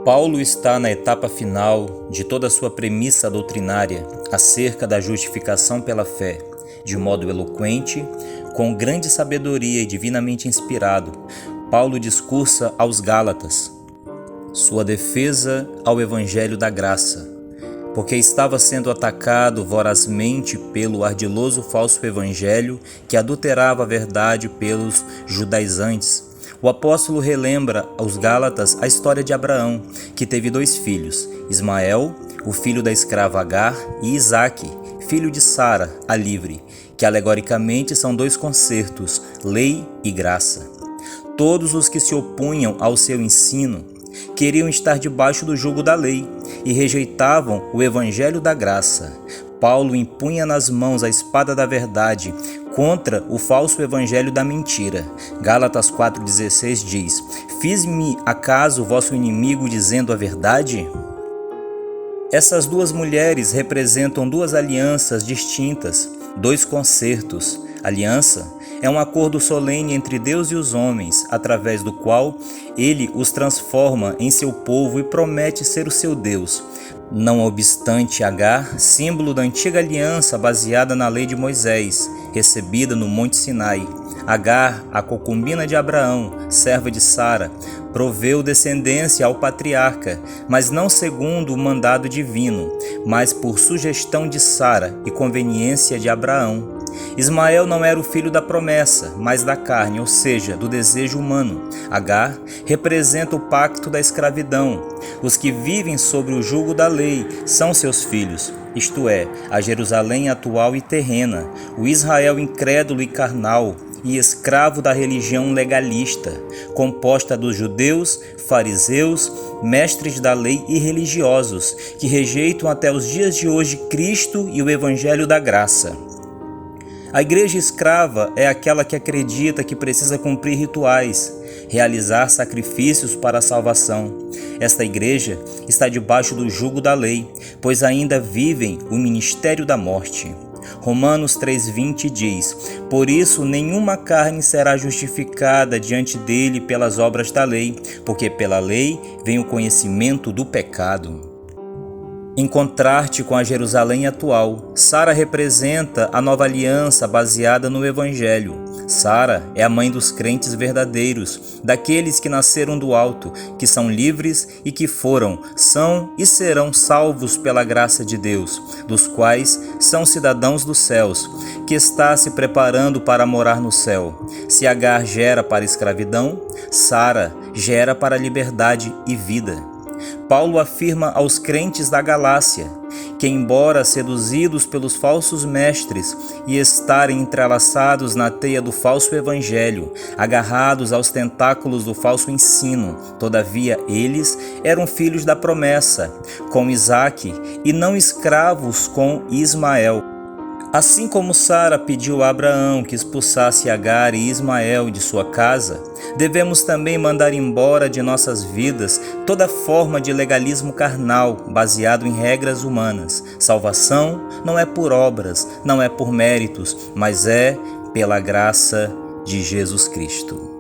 Paulo está na etapa final de toda a sua premissa doutrinária acerca da justificação pela fé, de modo eloquente, com grande sabedoria e divinamente inspirado. Paulo discursa aos Gálatas sua defesa ao Evangelho da Graça, porque estava sendo atacado vorazmente pelo ardiloso falso evangelho que adulterava a verdade pelos judaizantes. O apóstolo relembra aos Gálatas a história de Abraão, que teve 2 filhos, Ismael, o filho da escrava Agar, e Isaque, filho de Sara, a livre, que alegoricamente são 2 concertos, lei e graça. Todos os que se opunham ao seu ensino queriam estar debaixo do jugo da lei e rejeitavam o evangelho da graça. Paulo impunha nas mãos a espada da verdade contra o falso evangelho da mentira. Gálatas 4,16 diz: Fiz-me acaso vosso inimigo dizendo a verdade? Essas 2 mulheres representam 2 alianças distintas, 2 concertos. Aliança é um acordo solene entre Deus e os homens, através do qual ele os transforma em seu povo e promete ser o seu Deus. Não obstante, Agar, símbolo da antiga aliança baseada na lei de Moisés, recebida no Monte Sinai. Agar, a concubina de Abraão, serva de Sara, proveu descendência ao patriarca, mas não segundo o mandado divino, mas por sugestão de Sara e conveniência de Abraão. Ismael não era o filho da promessa, mas da carne, ou seja, do desejo humano. Agar representa o pacto da escravidão. Os que vivem sobre o jugo da lei são seus filhos, isto é, a Jerusalém atual e terrena, o Israel incrédulo e carnal, e escravo da religião legalista, composta dos judeus, fariseus, mestres da lei e religiosos, que rejeitam até os dias de hoje Cristo e o Evangelho da Graça. A igreja escrava é aquela que acredita que precisa cumprir rituais, realizar sacrifícios para a salvação. Esta igreja está debaixo do jugo da lei, pois ainda vivem o ministério da morte. Romanos 3,20 diz: Por isso nenhuma carne será justificada diante dele pelas obras da lei, porque pela lei vem o conhecimento do pecado. Em contraste com a Jerusalém atual, Sara representa a nova aliança baseada no Evangelho. Sara é a mãe dos crentes verdadeiros, daqueles que nasceram do alto, que são livres e que foram, são e serão salvos pela graça de Deus, dos quais são cidadãos dos céus, que está se preparando para morar no céu. Se Agar gera para a escravidão, Sara gera para a liberdade e vida. Paulo afirma aos crentes da Galácia que, embora seduzidos pelos falsos mestres e estarem entrelaçados na teia do falso evangelho, agarrados aos tentáculos do falso ensino, todavia eles eram filhos da promessa, com Isaque, e não escravos com Ismael. Assim como Sara pediu a Abraão que expulsasse Agar e Ismael de sua casa, devemos também mandar embora de nossas vidas toda forma de legalismo carnal baseado em regras humanas. Salvação não é por obras, não é por méritos, mas é pela graça de Jesus Cristo.